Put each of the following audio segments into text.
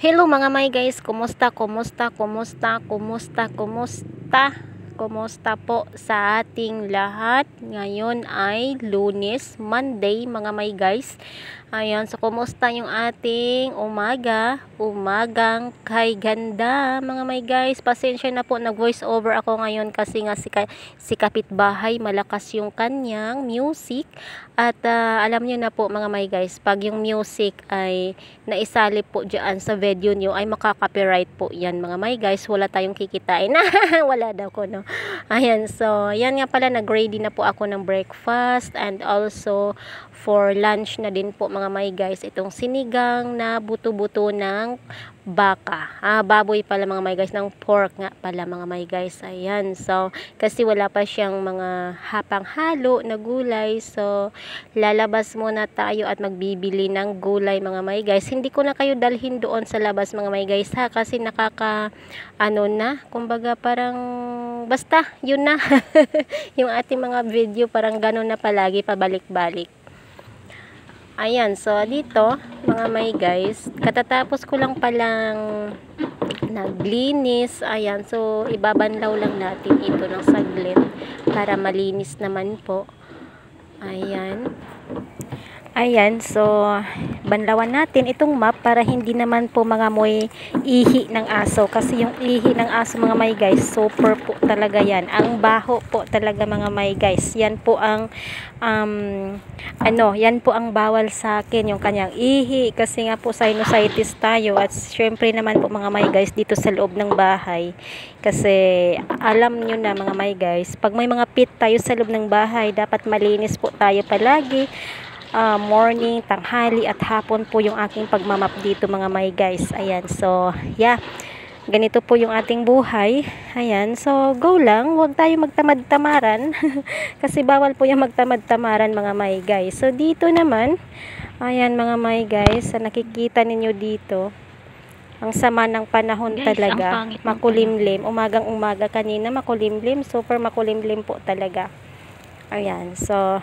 Hello mga may guys, kumusta? Kumusta po sa ating lahat? Ngayon ay Lunes, Monday mga may guys. Ayan, so kumusta yung ating umagang kay ganda mga may guys. Pasensya na po, nag voice over ako ngayon kasi nga si kapitbahay malakas yung kanyang music. At alam niyo na po mga may guys, pag yung music ay naisali po dyan sa video nyo ay makaka-copyright po yan mga may guys. Wala tayong kikitain. Wala daw ko no. Ayan, so yan nga pala, nag-ready na po ako ng breakfast and also for lunch na din po mga may guys. Itong sinigang na buto-buto ng baka. Baboy pala mga may guys, ng pork nga pala mga may guys. Ayan, so kasi wala pa siyang mga hapang-halo na gulay. So lalabas muna tayo at magbibili ng gulay mga may guys. Hindi ko na kayo dalhin doon sa labas mga may guys ha, kasi kumbaga parang basta yun na. Yung ating mga video parang gano'n na palagi, pabalik-balik. Ayan, so dito mga may guys, katatapos ko lang palang naglinis. Ayan, so ibabanlaw lang natin ito ng saglit para malinis naman po. Ayan, so banlawan natin itong map para hindi naman po mangamoy ihi ng aso, kasi yung ihi ng aso mga may guys, super po talaga yan, ang baho po talaga mga may guys. Yan po ang yan po ang bawal sa akin, yung kanyang ihi, kasi nga po sinusitis tayo. At syempre naman po mga may guys, dito sa loob ng bahay, kasi alam nyo na mga may guys, pag may mga pit tayo sa loob ng bahay, dapat malinis po tayo palagi. Morning, tanghali at hapon po yung aking pagmamap dito mga may guys. Ayan, so yeah, ganito po yung ating buhay. Ayan, so go lang, huwag tayo magtamad-tamaran kasi bawal po yung magtamad-tamaran mga may guys. So dito naman, ayan mga may guys, sa nakikita ninyo dito, ang sama ng panahon guys, talaga, makulimlim. Umagang umaga kanina makulimlim, super makulimlim po talaga. Ayan, so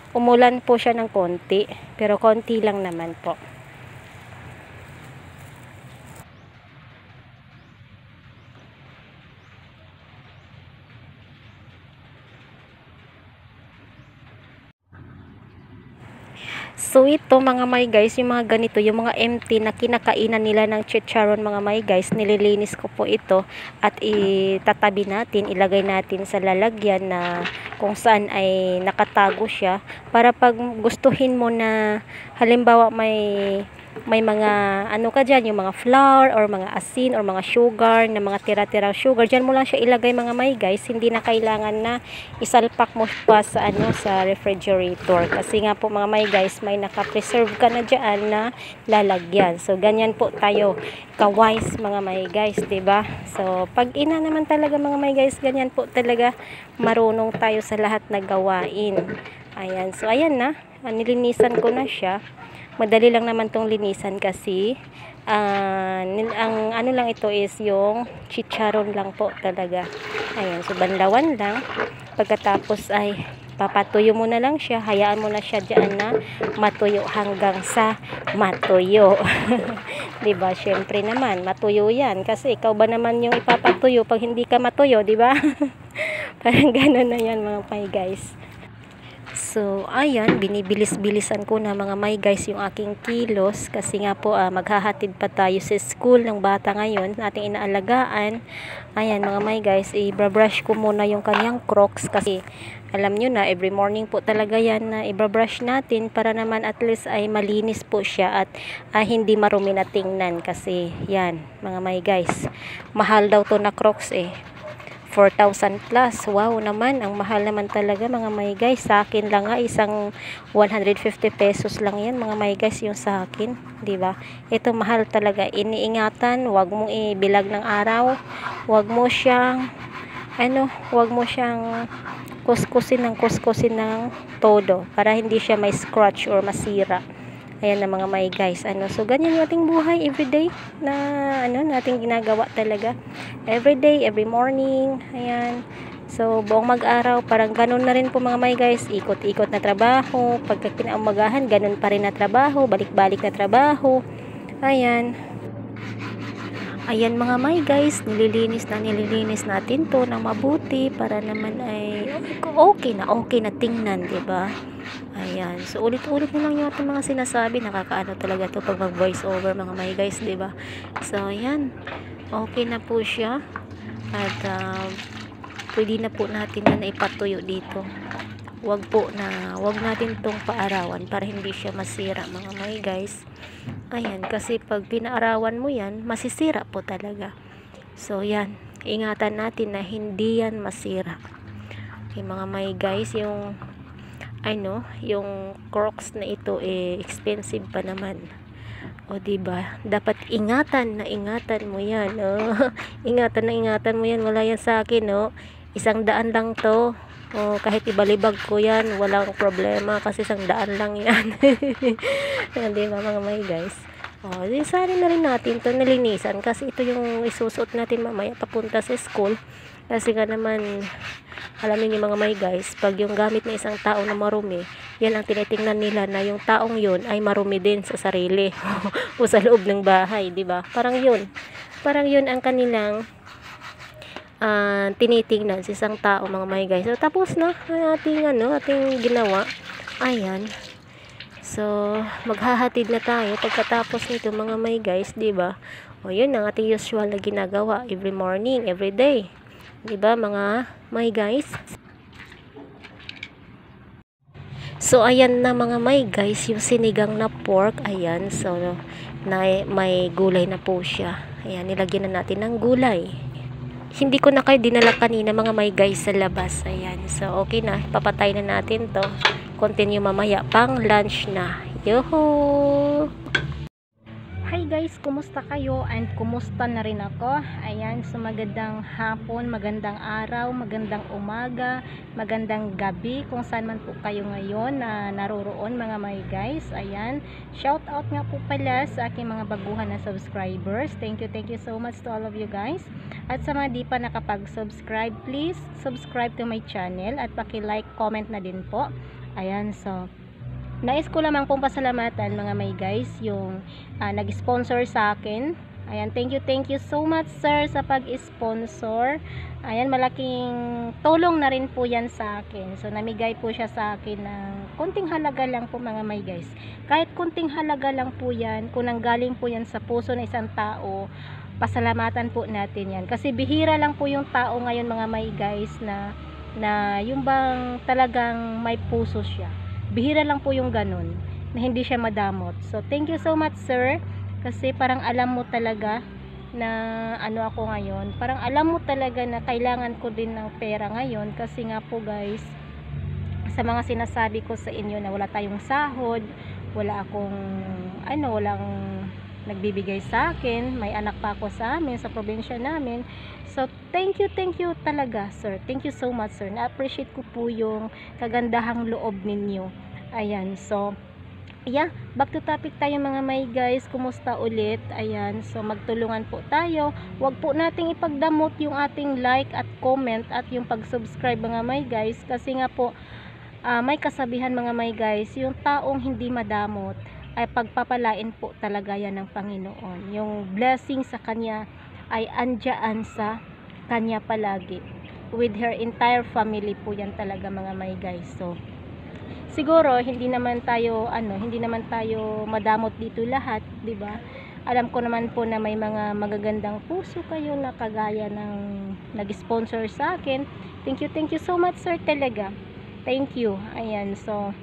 umulan po siya ng konti, pero konti lang naman po. So ito mga may guys, yung mga ganito, yung mga empty na kinakainan nila ng chicharon mga may guys, nililinis ko po ito at itatabi natin, ilagay natin sa lalagyan na kung saan ay nakatago siya, para pag gustuhin mo na halimbawa may mga ano ka dyan, yung mga flour or mga asin or mga sugar, na mga tira-tirang sugar, dyan mo lang siya ilagay mga may guys. Hindi na kailangan na isalpak mo pa sa sa refrigerator, kasi nga po mga may guys, may naka-preserve ka na dyan na lalagyan. So ganyan po tayo ka-wise mga may guys, diba? So pag ina naman talaga mga may guys, ganyan po talaga, marunong tayo sa lahat na gawain. Ayan, so ayan na, nilinisan ko na siya. Madali lang naman tong linisan kasi ang ano lang ito is yung chicharon lang po talaga. Ayan, so banlawan lang. Pagkatapos ay papatuyo mo na lang siya, hayaan mo na siya diyan na matuyo hanggang sa matuyo. 'Di ba? Syempre naman matuyo 'yan, kasi ikaw ba naman yung ipapatuyo pag hindi ka matuyo, 'di ba? Parang gano'n na 'yan mga may guys. So, ayan, binibilis-bilisan ko na mga may guys yung aking kilos, kasi nga po maghahatid pa tayo sa school ng bata ngayon, ating inaalagaan. Ayan mga may guys, i-brush ko muna yung kanyang Crocs, kasi alam nyo na, every morning po talaga yan na i-brush natin para naman at least ay malinis po siya at hindi marumi na tingnan, kasi yan mga may guys, mahal daw to na Crocs 4,000 plus. Wow naman, ang mahal naman talaga mga may guys. Sa akin lang nga, isang 150 pesos lang yan mga may guys yung sa akin, diba? Ito mahal talaga. Iniingatan, wag mong ibilag ng araw, wag mo siyang kuskusin ng todo para hindi siya may scratch or masira. Ayan na mga may guys, so ganyan yung ating buhay everyday na nating ginagawa talaga, everyday, every morning. Ayan, so buong mag-araw parang ganun na rin po mga may guys, ikot-ikot na trabaho, pagka kinaumagahan ganun pa rin na trabaho, balik-balik na trabaho. Ayan, Ayan mga may guys, nililinis natin to ng mabuti para naman ay okay na tingnan, 'di ba? Ayan. So ulit-ulit na lang yung ating mga sinasabi, nakakaano talaga to pag mag voice over mga may guys, 'di ba? So ayan. Okay na po siya. At pwede na po natin na ipatuyo dito. Wag natin tong paarawan para hindi siya masira mga may guys. Ayan, kasi pag pinaarawan mo yan, masisira po talaga. So yan, ingatan natin na hindi yan masira. Okay, mga may guys, yung yung Crocs na ito expensive pa naman. O diba, dapat ingatan mo yan. Oh. ingatan mo yan, wala yan sa akin, no. 100 lang to. Oh, kahit ibalibag ko yan, walang problema kasi 100 lang yan. Diba mga may guys? Oh, isari na rin natin to nilinisan kasi ito yung isusuot natin mamaya papunta sa school. Kasi nga naman, alam niyo mga may guys, pag yung gamit ng isang tao na marumi, yan ang tinitingnan nila na yung taong yun ay marumi din sa sarili o sa loob ng bahay, di ba? Parang yun ang kanilang tinitingnan sa isang tao mga may guys. So tapos na ang ating ginawa. Ayan. So maghahatid na tayo pagkatapos nito mga may guys, 'di ba? O yun ang ating usual na ginagawa every morning, every day. 'Di ba mga may guys? So ayan na mga may guys, yung sinigang na pork, ayan. So may gulay na po siya. Ayan, nilagyan na natin ng gulay. Hindi ko na kayo dinala kanina mga may guys sa labas. Ayan. So, okay na. Papatay na natin to. Continue mamaya. Pang lunch na. Yoho! Hi guys, kumusta kayo? And kumusta na rin ako? Ayan, so magandang hapon, magandang araw, magandang umaga, magandang gabi kung saan man po kayo ngayon na naroroon mga my guys. Ayan, shout out nga po pala sa aking mga baguhan na subscribers. Thank you so much to all of you guys. At sa mga di pa nakapag-subscribe, please subscribe to my channel at paki-like, comment na din po. Ayan, so nais ko lamang pong pasalamatan mga may guys yung nag-sponsor sa akin. Ayan, thank you so much sir sa pag-sponsor. Ayan, malaking tulong na rin po yan sa akin. So namigay po siya sa akin ng konting halaga lang po mga may guys. Kahit konting halaga lang po yan, kung nanggaling po yan sa puso ng isang tao, pasalamatan po natin yan. Kasi bihira lang po yung tao ngayon mga may guys na yung bang talagang may puso siya. Bihira lang po yung ganun na hindi siya madamot. So thank you so much sir, kasi parang alam mo talaga na ano ako ngayon, parang alam mo talaga na kailangan ko din ng pera ngayon. Kasi nga po guys, sa mga sinasabi ko sa inyo na wala tayong sahod, walang nagbibigay sa akin, may anak pa ako sa amin, sa probinsya namin. So thank you talaga sir, thank you so much sir, na-appreciate ko po yung kagandahang loob ninyo. Ayan, so yeah, back to topic tayo mga may guys. Kumusta ulit? Ayan, so magtulungan po tayo, wag po nating ipagdamot yung ating like at comment at yung pag-subscribe mga may guys. Kasi nga po may kasabihan mga may guys, yung taong hindi madamot ay pagpapalain po talaga yan ng Panginoon. Yung blessing sa kanya ay andyan sa kanya palagi, with her entire family po yan talaga mga may guys. So siguro hindi naman tayo madamot dito lahat, 'di ba? Alam ko naman po na may mga magagandang puso kayo na kagaya ng nag-sponsor sa akin. Thank you so much sir talaga. Thank you. Ayan, so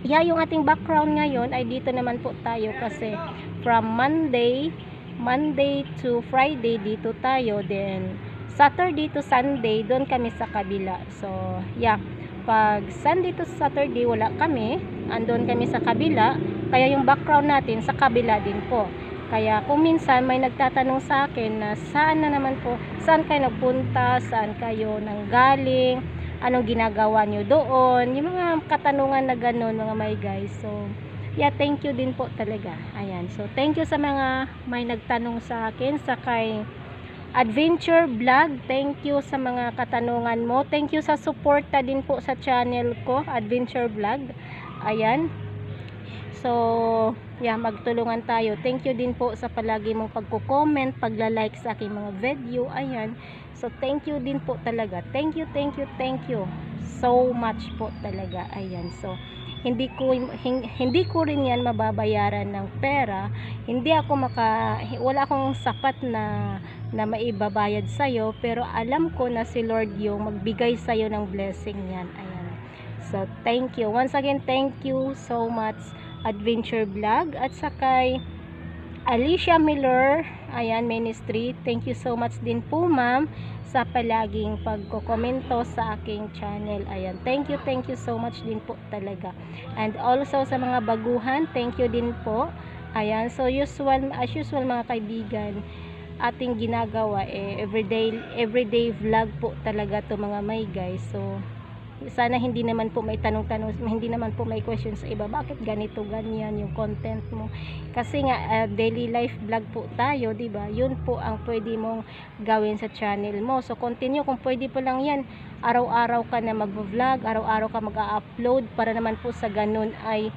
yeah, yung ating background ngayon ay dito naman po tayo kasi from Monday to Friday dito tayo, then Saturday to Sunday doon kami sa kabila. So yeah, pag Sunday to Saturday wala kami, andun kami sa kabila, kaya yung background natin sa kabila din po. Kaya kung minsan may nagtatanong sa akin na saan kayo nagpunta, saan kayo nanggaling, anong ginagawa nyo doon, yung mga katanungan na gano'n mga my guys. So yeah, thank you din po talaga. Ayan, so thank you sa mga may nagtanong sa akin, sa kay Adventure Vlog, thank you sa mga katanungan mo. Thank you sa suporta din po sa channel ko, Adventure Vlog. Ayan, so Yeah, magtulungan tayo. Thank you din po sa palagi mong pagko-comment, pagla-like sa aking mga video. Ayan. So thank you din po talaga. Thank you so much po talaga. Ayan. So hindi ko rin yan mababayaran ng pera. Wala akong sapat na maibabayad sa'yo, pero alam ko na si Lord yung magbigay sa'yo ng blessing yan. Ayan. So thank you once again, thank you so much Adventure Vlog at sakay Alicia Miller, ayan, Ministry. Thank you so much din po ma'am sa palaging pagko-komento sa aking channel. Ayan, thank you so much din po talaga. And also sa mga baguhan, thank you din po. Ayan, so as usual mga kaibigan, ating ginagawa everyday vlog po talaga to mga may guys. So sana hindi naman po may tanong-tanong, hindi naman po may question sa iba, bakit ganito ganyan yung content mo, kasi nga daily life vlog po tayo, di ba? Yun po ang pwede mong gawin sa channel mo. So continue, kung pwede po lang yan, araw-araw ka na mag-vlog, araw-araw ka mag-upload, para naman po sa ganun ay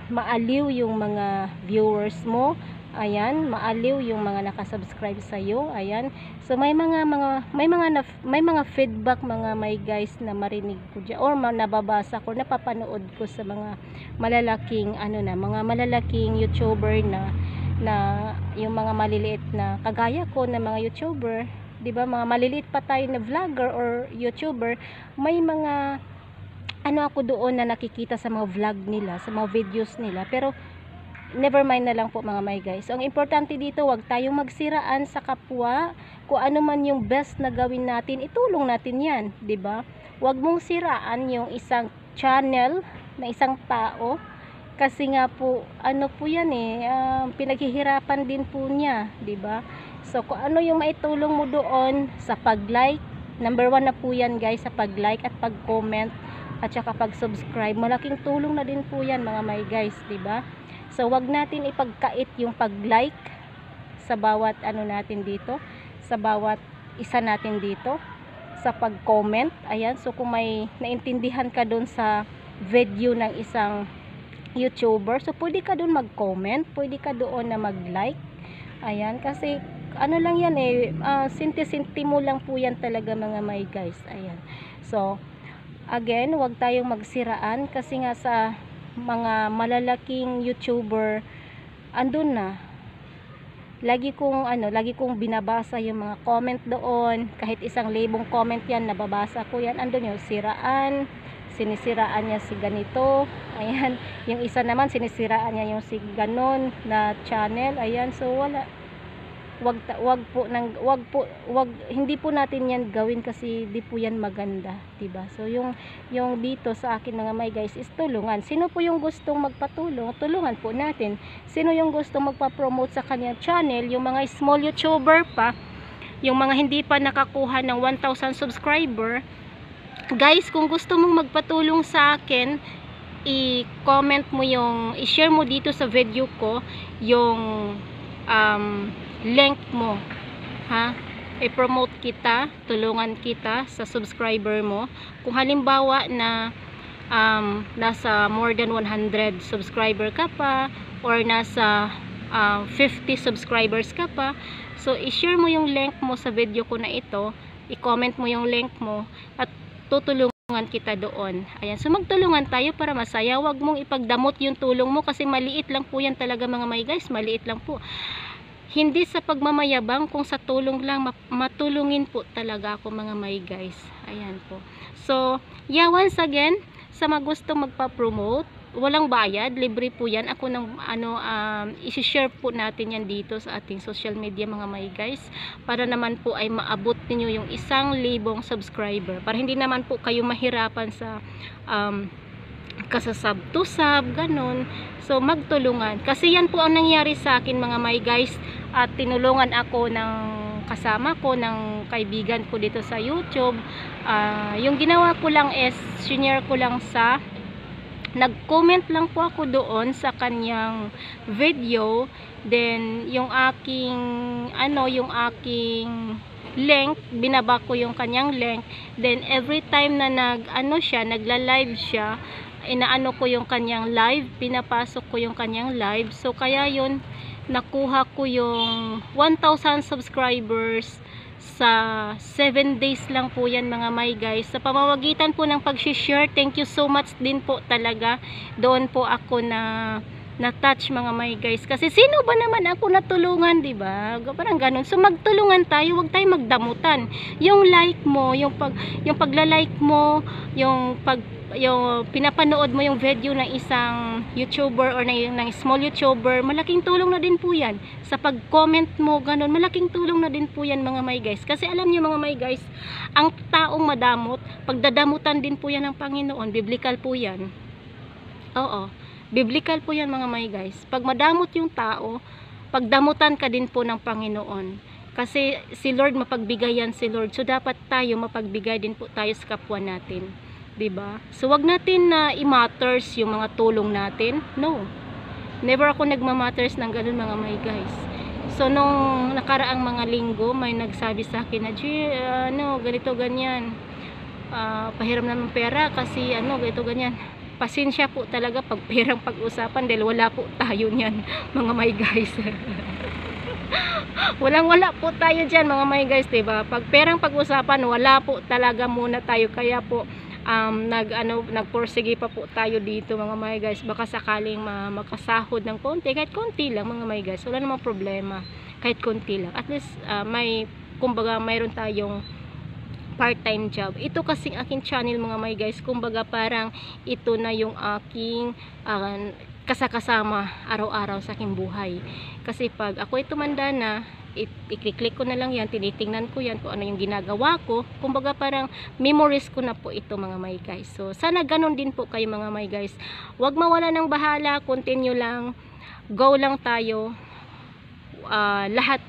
maaliw yung mga viewers mo. Ayan, maaliw yung mga nakasubscribe sa iyo. Ayan. So may mga feedback mga may guys na marinig ko diyan or nababasa ko, napapanood ko sa mga malalaking mga malalaking YouTuber na yung mga maliliit na kagaya ko na mga YouTuber, 'di ba? Mga maliliit pa tayo na vlogger or YouTuber, may mga ako doon na nakikita sa mga vlog nila, sa mga videos nila, pero never mind na lang po mga may guys. So, ang importante dito, wag tayong magsiraan sa kapwa. Kung ano man yung best na gawin natin, itulong natin yan, 'di ba? Wag mong siraan yung isang channel na isang tao, kasi nga po po yan pinaghihirapan din po niya, 'di ba? So kung ano yung maitulong mo doon sa pag-like, number 1 na po yan guys, sa pag-like at pag-comment at saka pag-subscribe, malaking tulong na din po yan mga may guys, 'di ba? So wag natin ipagkait yung pag-like sa bawat natin dito, sa bawat isa natin dito, sa pag-comment. Ayan, so kung may naintindihan ka doon sa video ng isang YouTuber, so pwede ka doon mag-comment, pwede ka doon na mag-like. Ayan, kasi lang yan sinti-sinti mo lang po yan talaga mga may guys. Ayan, so again, wag tayong magsiraan, kasi nga sa mga malalaking YouTuber andun na, lagi kong binabasa yung mga comment doon, kahit 1,000 comment yan, nababasa ko yan. Andun yung sinisiraan niya si ganito, ayan, yung isa naman sinisiraan niya yung si ganon na channel. Ayan, so hindi po natin yan gawin, kasi di po yan maganda, diba? So yung dito sa akin mga may guys is tulungan. Sino po yung gustong magpatulong, tulungan po natin. Sino yung gustong magpa-promote sa kanyang channel, yung mga small YouTuber pa, yung mga hindi pa nakakuha ng 1,000 subscriber, guys, kung gusto mong magpatulong sa akin, i-comment mo i-share mo dito sa video ko yung link mo, ha? I-promote kita, tulungan kita sa subscriber mo. Kung halimbawa na nasa more than 100 subscriber ka pa, or nasa 50 subscribers ka pa, so i-share mo yung link mo sa video ko na ito, i-comment mo yung link mo at tutulungan kita doon. Ayan, so magtulungan tayo para masaya. Wag mong ipagdamot yung tulong mo, kasi maliit lang po yan talaga mga may guys, maliit lang po. Hindi sa pagmamayabang, kung sa tulong lang, matulungin po talaga ako mga may guys. Ayan po. So, yeah, once again, sa mga gustong magpa-promote, walang bayad, libre po yan. Ako i-share po natin yan dito sa ating social media mga may guys, para naman po ay maabot niyo yung 1,000 subscriber, para hindi naman po kayo mahirapan sa kasasub to sub, ganun. So magtulungan, kasi yan po ang nangyari sa akin mga may guys, at tinulungan ako ng kasama ko, ng kaibigan ko dito sa YouTube. Yung ginawa ko lang is share ko lang nag-comment lang po ako doon sa kanyang video, then yung aking link, binaba ko yung kanyang link, then every time na nagla-live siya, inaano ko yung kanyang live, pinapasok ko yung kanyang live. So kaya yun, nakuha ko yung 1,000 subscribers sa 7 days lang po yan mga my guys. Sa pamamagitan po ng pag-share, thank you so much din po talaga. Doon po ako na-touch mga my guys. Kasi sino ba naman ako natulungan, di ba? Parang ganun. So magtulungan tayo, wag tayo magdamutan. Yung like mo, yung pagla-like mo, yung pinapanood mo yung video ng isang YouTuber or ng small YouTuber, malaking tulong na din po yan. Sa pag-comment mo, ganun, malaking tulong na din po yan mga my guys. Kasi alam niyo mga my guys, ang taong madamot, pagdadamutan din po yan ng Panginoon, biblical po yan. Oo, biblical po yan mga my guys. Pag madamot yung tao, pagdamutan ka din po ng Panginoon. Kasi si Lord mapagbigay yan si Lord. So dapat tayo mapagbigay din po tayo sa kapwa natin. 'Di ba? So wag natin na i-matters yung mga tulong natin. No. Never ako nagma-matters ng ganun mga my guys. So nung nakaraang mga linggo, may nagsabi sa akin na, ganito ganyan. Pahiram naman pera kasi ganito ganyan. Pasensya po talaga pag perang pag-usapan dahil wala po tayo niyan, mga my guys. Wala po tayo diyan mga my guys, 'di ba? Pag perang pag-usapan, wala po talaga muna tayo. Kaya po nagporsige pa po tayo dito mga my guys, baka sakaling makasahod ng konti, kahit konti lang mga my guys, wala namang problema, kahit konti lang, at least kumbaga mayroon tayong part-time job. Ito kasing aking channel mga my guys, kumbaga parang ito na yung aking kasakasama araw-araw sa aking buhay. Kasi pag ako ay tumanda na, i-click ko na lang yan, tinitingnan ko yan kung ano yung ginagawa ko. Kumbaga parang memories ko na po ito mga my guys. So sana ganun din po kayo mga my guys. Huwag mawala ng bahala, continue lang, go lang tayo. Lahat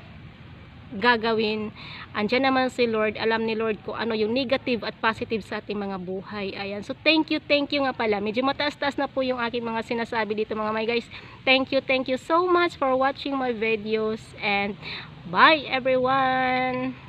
gagawin, andyan naman si Lord, alam ni Lord kung ano yung negative at positive sa ating mga buhay. Ayan, so thank you nga pala, medyo mataas-taas na po yung aking mga sinasabi dito mga my guys. Thank you so much for watching my videos, and bye everyone.